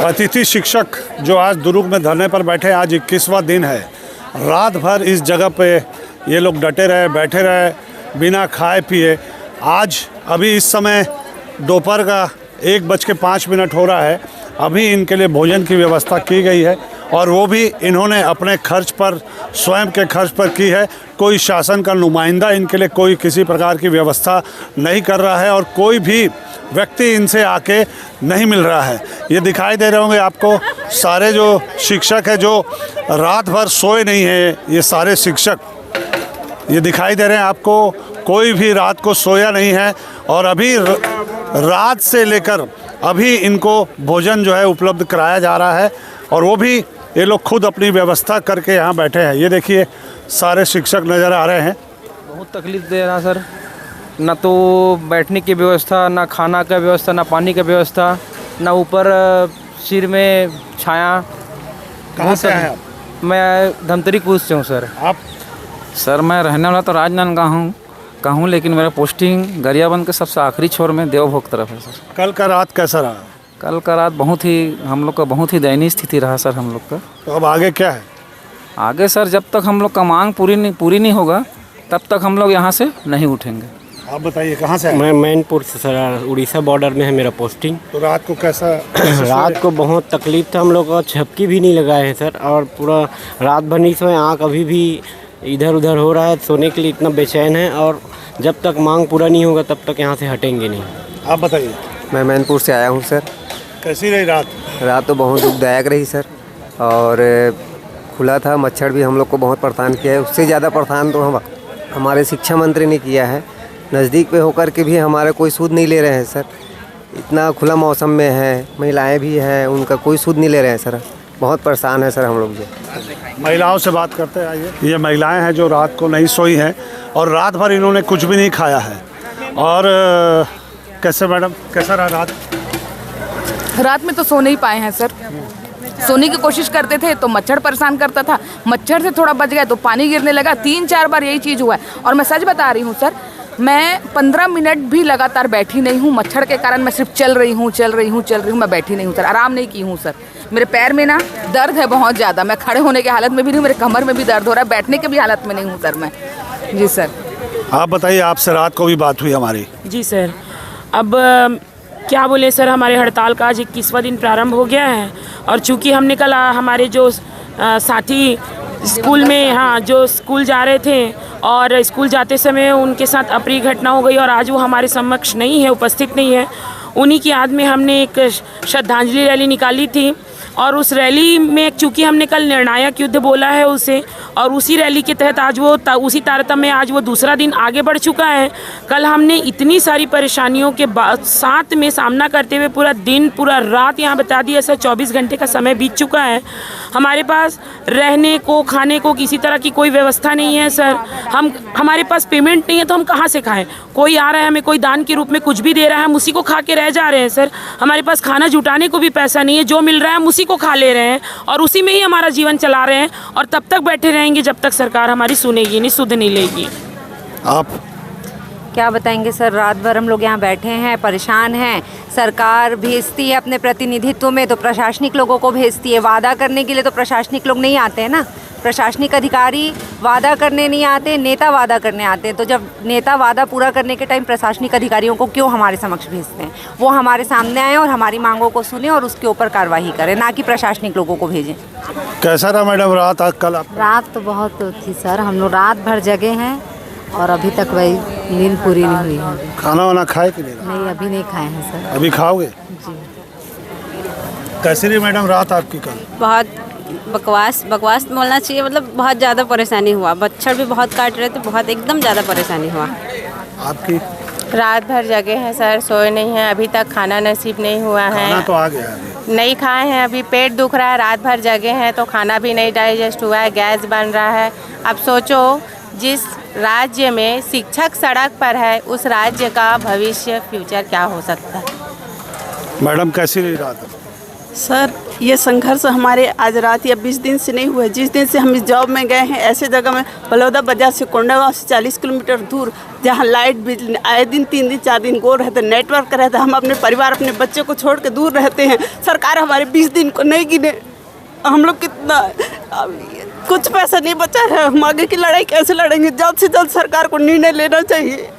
अतिथि शिक्षक जो आज दुर्ग में धरने पर बैठे, आज 21वां दिन है। रात भर इस जगह पे ये लोग डटे रहे, बैठे रहे, बिना खाए पिए। आज अभी इस समय दोपहर का 1:05 हो रहा है। अभी इनके लिए भोजन की व्यवस्था की गई है और वो भी इन्होंने अपने खर्च पर, स्वयं के खर्च पर की है। कोई शासन का नुमाइंदा इनके लिए कोई किसी प्रकार की व्यवस्था नहीं कर रहा है और कोई भी व्यक्ति इनसे आके नहीं मिल रहा है। ये दिखाई दे रहे होंगे आपको, सारे जो शिक्षक हैं जो रात भर सोए नहीं हैं, ये सारे शिक्षक ये दिखाई दे रहे हैं आपको। कोई भी रात को सोया नहीं है और अभी रात से लेकर अभी इनको भोजन जो है उपलब्ध कराया जा रहा है और वो भी ये लोग खुद अपनी व्यवस्था करके यहाँ बैठे हैं। ये देखिए सारे शिक्षक नज़र आ रहे हैं। बहुत तकलीफ़ दे रहा सर, ना तो बैठने की व्यवस्था, ना खाना का व्यवस्था, ना पानी का व्यवस्था, ना ऊपर सिर में छाया। कहाँ से हैं आप? मैं धमतरी कूद से हूँ सर। आप? सर मैं रहने वाला तो राजनांदगांव का हूँ, लेकिन मेरा पोस्टिंग गरियाबंद के सबसे आखिरी छोर में देवभोग तरफ है सर। कल का रात कैसा रहा? कल का रात हम लोग का बहुत ही दयनीय स्थिति रहा सर हम लोग का। तो अब आगे क्या है? आगे सर जब तक हम लोग का मांग पूरी नहीं होगा तब तक हम लोग यहाँ से नहीं उठेंगे। आप बताइए कहाँ से? मैं मैनपुर से सर, उड़ीसा बॉर्डर में है मेरा पोस्टिंग। तो रात को कैसा? रात को बहुत तकलीफ था, हम लोग का झपकी भी नहीं लगाए हैं सर और पूरा रात भर नहीं सोए। आँख अभी भी इधर उधर हो रहा है, सोने के लिए इतना बेचैन है और जब तक मांग पूरा नहीं होगा तब तक यहाँ से हटेंगे नहीं। आप बताइए। मैं मैनपुर से आया हूँ सर। कैसी रही रात? रात तो बहुत दुखदायक रही सर और खुला था, मच्छर भी हम लोग को बहुत परेशान किया है। उससे ज़्यादा परेशान तो हमारे शिक्षा मंत्री ने किया है। नज़दीक पे होकर के भी हमारे कोई सूद नहीं ले रहे हैं सर। इतना खुला मौसम में है, महिलाएं भी हैं, उनका कोई सूद नहीं ले रहे हैं सर। बहुत परेशान है सर हम लोग। महिलाओं से बात करते हैं, आइए। ये महिलाएं हैं जो रात को नहीं सोई हैं और रात भर इन्होंने कुछ भी नहीं खाया है। और कैसे मैडम, कैसा रहा रात? रात में तो सो नहीं पाए हैं सर। सोने की कोशिश करते थे तो मच्छर परेशान करता था, मच्छर से थोड़ा बच गया तो पानी गिरने लगा। 3-4 बार यही चीज़ हुआ है और मैं सच बता रही हूँ सर, मैं 15 मिनट भी लगातार बैठी नहीं हूँ। मच्छर के कारण मैं सिर्फ चल रही हूँ, मैं बैठी नहीं हूँ सर, आराम नहीं की हूँ सर। मेरे पैर में ना दर्द है बहुत ज़्यादा, मैं खड़े होने की हालत में भी नहीं, मेरे कमर में भी दर्द हो रहा है, बैठने की भी हालत में नहीं हूँ सर मैं। जी सर। आप बताइए, आपसे रात को भी बात हुई हमारी। जी सर, अब क्या बोले सर, हमारे हड़ताल का आज 21वां दिन प्रारंभ हो गया है और चूँकि हमने कल हमारे जो साथी स्कूल में, हाँ, जो स्कूल जा रहे थे और स्कूल जाते समय उनके साथ अप्रिय घटना हो गई और आज वो हमारे समक्ष नहीं है, उपस्थित नहीं है। उन्हीं की याद में हमने एक श्रद्धांजलि रैली निकाली थी और उस रैली में चूँकि हमने कल निर्णायक युद्ध बोला है उसे, और उसी रैली के तहत आज वो उसी तारतम्य में आज वो दूसरा दिन आगे बढ़ चुका है। कल हमने इतनी सारी परेशानियों के साथ में सामना करते हुए पूरा दिन पूरा रात यहाँ बता दिया सर, 24 घंटे का समय बीत चुका है। हमारे पास रहने को, खाने को किसी तरह की कोई व्यवस्था नहीं है सर। हमारे पास पेमेंट नहीं है तो हम कहाँ से खाएं? कोई आ रहा है, हमें कोई दान के रूप में कुछ भी दे रहा है, हम उसी को खा के रह जा रहे हैं सर। हमारे पास खाना जुटाने को भी पैसा नहीं है, जो मिल रहा है हम उसी को खा ले रहे हैं और उसी में ही हमारा जीवन चला रहे हैं और तब तक बैठे रहेंगे जब तक सरकार हमारी सुनेगी नहीं, सुध नहीं लेगी। आप क्या बताएंगे सर, रात भर हम लोग यहाँ बैठे हैं, परेशान हैं। सरकार भेजती है अपने प्रतिनिधित्व में तो प्रशासनिक लोगों को भेजती है, वादा करने के लिए तो प्रशासनिक लोग नहीं आते हैं ना। प्रशासनिक अधिकारी वादा करने नहीं आते, नेता वादा करने आते हैं। तो जब नेता वादा पूरा करने के टाइम प्रशासनिक अधिकारियों को क्यों हमारे समक्ष भेजते हैं? वो हमारे सामने आए और हमारी मांगों को सुने और उसके ऊपर कार्रवाई करें, ना कि प्रशासनिक लोगों को भेजें। कैसा रहा मैडम रात? कल आप? रात तो बहुत थी सर, हम लोग रात भर जगे हैं और अभी तक वही नींद पूरी नहीं हुई है। खाना वाना खाए कि नहीं? नहीं, अभी नहीं खाए हैं सर। अभी खाओगे? जी। कैसी रही मैडम रात आपकी कल? बहुत बकवास बोलना चाहिए, मतलब बहुत ज़्यादा परेशानी हुआ। मच्छर भी बहुत काट रहे थे, बहुत एकदम ज़्यादा परेशानी हुआ। आपकी? रात भर जगे हैं सर, सोए नहीं हैं, अभी तक खाना नसीब नहीं हुआ है। खाना तो आ गया है? नहीं खाए हैं, अभी पेट दुख रहा है, रात भर जगे हैं तो खाना भी नहीं डाइजेस्ट हुआ है, गैस बन रहा है। अब सोचो, जिस राज्य में शिक्षक सड़क पर है उस राज्य का भविष्य, फ्यूचर क्या हो सकता है? मैडम कैसी रही रात? सर ये संघर्ष हमारे आज रात या 20 दिन से नहीं हुआ। जिस दिन से हम इस जॉब में गए हैं, ऐसे जगह में बलौदा बाजार से कोंडागांव से 40 किलोमीटर दूर, जहां लाइट बिजली आए दिन 3 दिन 4 दिन गो रहते, नेटवर्क रहता, हम अपने परिवार अपने बच्चे को छोड़ के दूर रहते हैं। सरकार हमारे 20 दिन को नहीं गिने। हम लोग कितना कुछ पैसा नहीं बचा है, हम आगे की लड़ाई कैसे लड़ेंगे? जल्द से जल्द सरकार को निर्णय लेना चाहिए।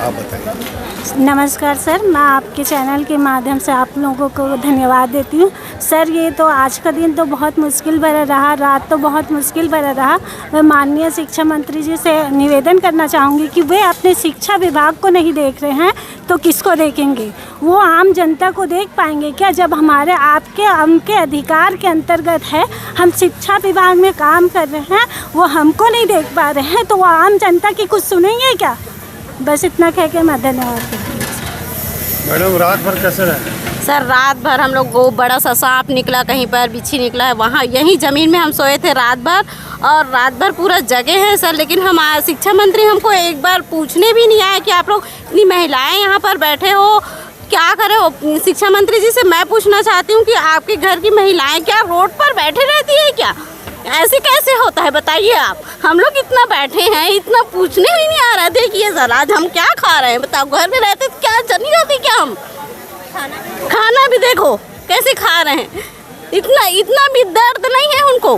आप बताइए। नमस्कार सर, मैं आपके चैनल के माध्यम से आप लोगों को धन्यवाद देती हूँ। सर ये तो आज का दिन तो बहुत मुश्किल भरा रहा, रात तो बहुत मुश्किल भरा रहा। मैं माननीय शिक्षा मंत्री जी से निवेदन करना चाहूँगी कि वे अपने शिक्षा विभाग को नहीं देख रहे हैं तो किसको देखेंगे? वो आम जनता को देख पाएंगे क्या? जब हमारे आपके उनके अधिकार के अंतर्गत है, हम शिक्षा विभाग में काम कर रहे हैं, वो हमको नहीं देख पा रहे हैं तो वो आम जनता की कुछ सुनेंगे क्या? बस इतना कह के मैं धन्यवाद करती हूँ। मैडम रात भर कैसे रहे? सर रात भर हम लोग वो बड़ा सा सांप निकला, कहीं पर बिच्छी निकला है, वहाँ यहीं ज़मीन में हम सोए थे रात भर, और रात भर पूरा जगे हैं सर। लेकिन हम शिक्षा मंत्री हमको एक बार पूछने भी नहीं आए कि आप लोग इतनी महिलाएं यहाँ पर बैठे हो, क्या करे हो? शिक्षा मंत्री जी से मैं पूछना चाहती हूँ कि आपके घर की महिलाएं क्या रोड पर बैठे रहती है क्या? ऐसे कैसे होता है बताइए आप? हम लोग इतना बैठे हैं, इतना पूछने भी नहीं आ रहा। देखिए सर आज हम क्या खा रहे हैं बताओ? घर में रहते तो क्या चली जाती क्या? हम खाना भी देखो कैसे खा रहे हैं। इतना भी दर्द नहीं है उनको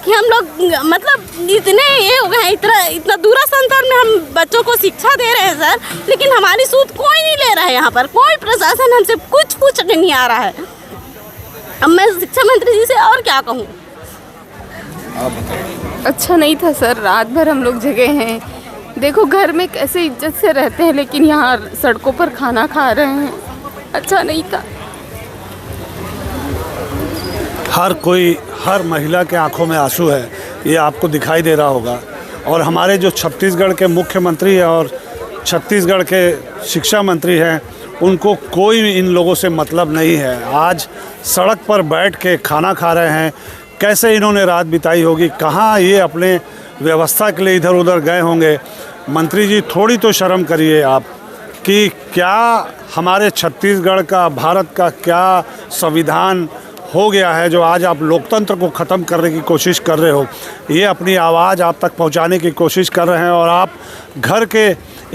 कि हम लोग मतलब इतने ये हो गए हैं, इतना दूरसंचार में हम बच्चों को शिक्षा दे रहे हैं सर, लेकिन हमारी सूद कोई नहीं ले रहा है। यहाँ पर कोई प्रशासन हमसे कुछ पूछने नहीं आ रहा है। अब मैं शिक्षा मंत्री जी से और क्या कहूँ? अच्छा नहीं था सर, रात भर हम लोग जगे हैं। देखो घर में कैसे इज्जत से रहते हैं, लेकिन यहाँ सड़कों पर खाना खा रहे हैं। अच्छा नहीं था। हर महिला के आंखों में आंसू है, ये आपको दिखाई दे रहा होगा। और हमारे जो छत्तीसगढ़ के मुख्यमंत्री हैं और छत्तीसगढ़ के शिक्षा मंत्री हैं, उनको कोई इन लोगों से मतलब नहीं है। आज सड़क पर बैठ के खाना खा रहे हैं। कैसे इन्होंने रात बिताई होगी, कहाँ ये अपने व्यवस्था के लिए इधर उधर गए होंगे। मंत्री जी थोड़ी तो शर्म करिए आप कि क्या हमारे छत्तीसगढ़ का, भारत का क्या संविधान हो गया है जो आज आप लोकतंत्र को ख़त्म करने की कोशिश कर रहे हो। ये अपनी आवाज़ आप तक पहुंचाने की कोशिश कर रहे हैं और आप घर के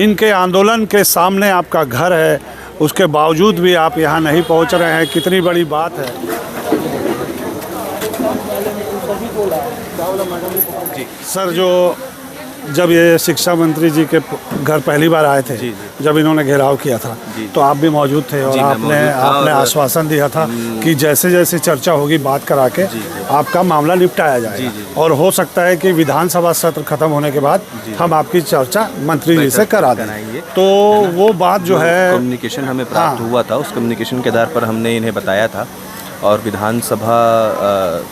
इनके आंदोलन के सामने आपका घर है, उसके बावजूद भी आप यहाँ नहीं पहुँच रहे हैं। कितनी बड़ी बात है। सर जो जब ये शिक्षा मंत्री जी के घर पहली बार आए थे, जब इन्होंने घेराव किया था, तो आप भी मौजूद थे और आपने आश्वासन दिया था कि जैसे जैसे चर्चा होगी बात करा के आपका मामला निपटाया जाएगा और हो सकता है कि विधानसभा सत्र खत्म होने के बाद हम आपकी चर्चा मंत्री जी से करा दें। तो वो बात जो है कम्युनिकेशन हमें प्राप्त हुआ था, उस कम्युनिकेशन के आधार पर हमने इन्हें बताया था और विधानसभा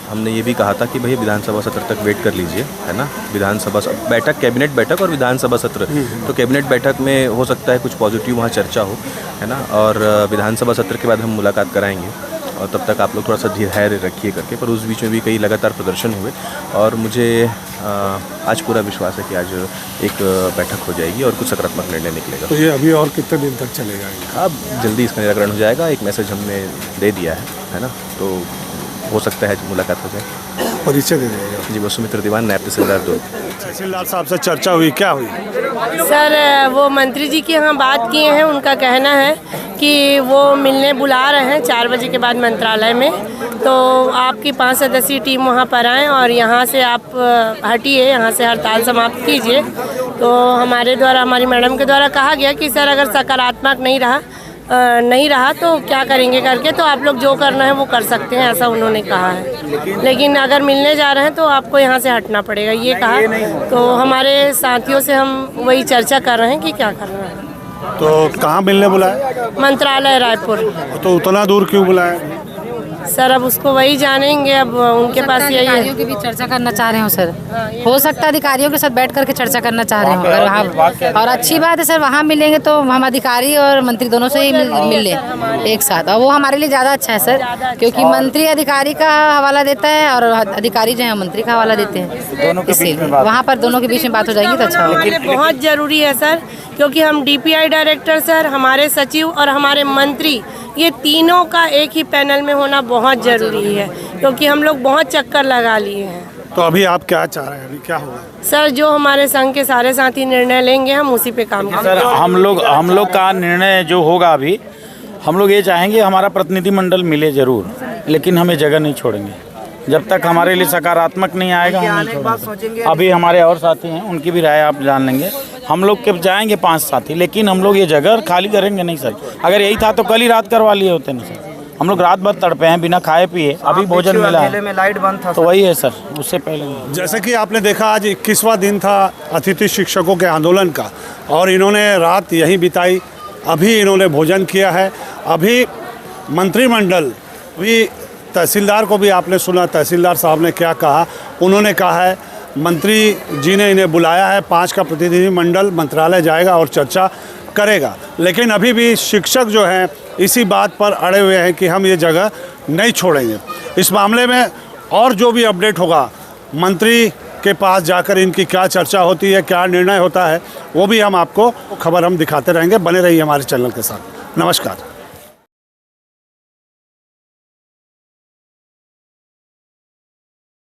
हमने ये भी कहा था कि भाई विधानसभा सत्र तक वेट कर लीजिए, है ना। विधानसभा बैठक, कैबिनेट बैठक और विधानसभा सत्र, तो कैबिनेट बैठक में हो सकता है कुछ पॉजिटिव वहाँ चर्चा हो, है ना, और विधानसभा सत्र के बाद हम मुलाकात कराएंगे और तब तक आप लोग थोड़ा सा धैर्य रखिए करके। पर उस बीच में भी कई लगातार प्रदर्शन हुए और मुझे आज पूरा विश्वास है कि आज एक बैठक हो जाएगी और कुछ सकारात्मक निर्णय निकलेगा। तो ये अभी और कितने दिन तक चलेगा? अब जल्दी इसका निराकरण हो जाएगा। एक मैसेज हमने दे दिया है ना, तो हो सकता है मुलाकात हो जाए। परिचय दे देंगे। जी, वसुमित्र दीवान, नायब तहसीलदार 2। तहसीलदार साहब से चर्चा हुई, क्या हुई? सर वो मंत्री जी की यहाँ बात किए हैं, उनका कहना है कि वो मिलने बुला रहे हैं 4 बजे के बाद मंत्रालय में, तो आपकी 5 सदस्यीय टीम वहाँ पर आएँ और यहाँ से आप हटिए, यहाँ से हड़ताल समाप्त कीजिए। तो हमारे द्वारा, हमारी मैडम के द्वारा कहा गया कि सर अगर सकारात्मक नहीं रहा तो क्या करेंगे करके, तो आप लोग जो करना है वो कर सकते हैं, ऐसा उन्होंने कहा है। लेकिन अगर मिलने जा रहे हैं तो आपको यहाँ से हटना पड़ेगा, ये कहा। तो हमारे साथियों से हम वही चर्चा कर रहे हैं कि क्या करना है। तो कहाँ मिलने बुलाया? मंत्रालय रायपुर। तो उतना दूर क्यों बुलाया? सर अब उसको वही जानेंगे, अब उनके पास यही है। अधिकारियों की भी चर्चा करना चाह रहे हो सर, हो सकता है अधिकारियों के साथ बैठ करके चर्चा करना चाह रहे हो अगर वहाँ, और अच्छी बात है सर, वहाँ मिलेंगे तो हम अधिकारी और मंत्री दोनों से ही मिल लें एक साथ, और वो हमारे लिए ज़्यादा अच्छा है सर, क्योंकि मंत्री अधिकारी का हवाला देता है और अधिकारी जो है मंत्री का हवाला देते हैं, इसलिए वहाँ पर दोनों के बीच में बात हो जाएगी तो अच्छा होगा। बहुत ज़रूरी है सर, क्योंकि हम DPI डायरेक्टर सर, हमारे सचिव और हमारे मंत्री, ये तीनों का एक ही पैनल में होना बहुत ज़रूरी है, क्योंकि हम लोग बहुत चक्कर लगा लिए हैं। तो अभी आप क्या चाह रहे हैं, अभी क्या होगा? सर जो हमारे संघ के सारे साथी निर्णय लेंगे हम उसी पे काम करेंगे। सर हम लोग का निर्णय जो होगा अभी, हम लोग ये चाहेंगे हमारा प्रतिनिधिमंडल मिले ज़रूर, लेकिन हमें जगह नहीं छोड़ेंगे जब तक हमारे लिए सकारात्मक नहीं आएगा। हम नहीं छोड़ेंगे। अभी हमारे और साथी हैं, उनकी भी राय आप जान लेंगे। हम लोग के जाएंगे 5 साथी, लेकिन हम लोग ये जगह खाली करेंगे नहीं सर। अगर यही था तो कल ही रात करवा लिए होते नहीं सर। हम लोग रात भर तड़पे हैं बिना खाए पिए, अभी भोजन मिला है में लाइट बंद था तो वही है सर, उससे पहले। जैसे कि आपने देखा आज 21वां दिन था अतिथि शिक्षकों के आंदोलन का, और इन्होंने रात यहीं बिताई। अभी इन्होंने भोजन किया है। अभी मंत्रिमंडल भी, तहसीलदार को भी आपने सुना, तहसीलदार साहब ने क्या कहा। उन्होंने कहा है मंत्री जी ने इन्हें बुलाया है, 5 का प्रतिनिधिमंडल मंत्रालय जाएगा और चर्चा करेगा। लेकिन अभी भी शिक्षक जो हैं इसी बात पर अड़े हुए हैं कि हम ये जगह नहीं छोड़ेंगे। इस मामले में और जो भी अपडेट होगा, मंत्री के पास जाकर इनकी क्या चर्चा होती है, क्या निर्णय होता है, वो भी हम आपको खबर हम दिखाते रहेंगे। बने रहिए हमारे चैनल के साथ। नमस्कार।